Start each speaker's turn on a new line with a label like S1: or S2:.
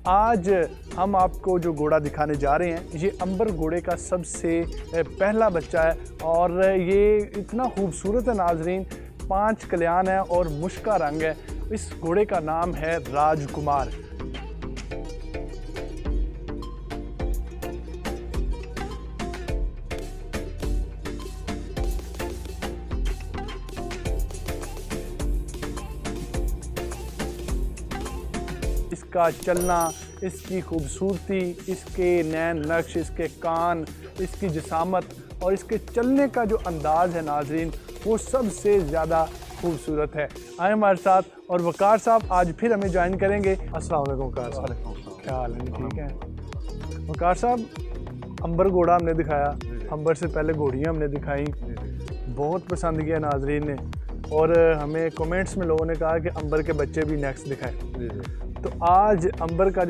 S1: आज हम आपको जो घोड़ा दिखाने जा रहे हैं ये अंबर घोड़े का सबसे पहला बच्चा है और ये इतना खूबसूरत है नाजरीन। 5 कल्याण है और मुश्का रंग है। इस घोड़े का नाम है राजकुमार। इसका चलना, इसकी खूबसूरती, इसके नैन नक्श, इसके कान, इसकी जिसामत और इसके चलने का जो अंदाज़ है नाजरीन, वो सबसे ज़्यादा खूबसूरत है। आए हमारे साथ और वकार साहब आज फिर हमें ज्वाइन करेंगे। अस्सलाम वालेकुम वकार साहब, क्या हाल है? ठीक है वकार साहब, अंबर घोड़ा हमने दिखाया, अंबर से पहले घोड़ियाँ हमने दिखाई, बहुत पसंद किया नाजरीन ने और हमें कमेंट्स में लोगों ने कहा कि अंबर के बच्चे भी नेक्स्ट दिखाए। तो आज अंबर का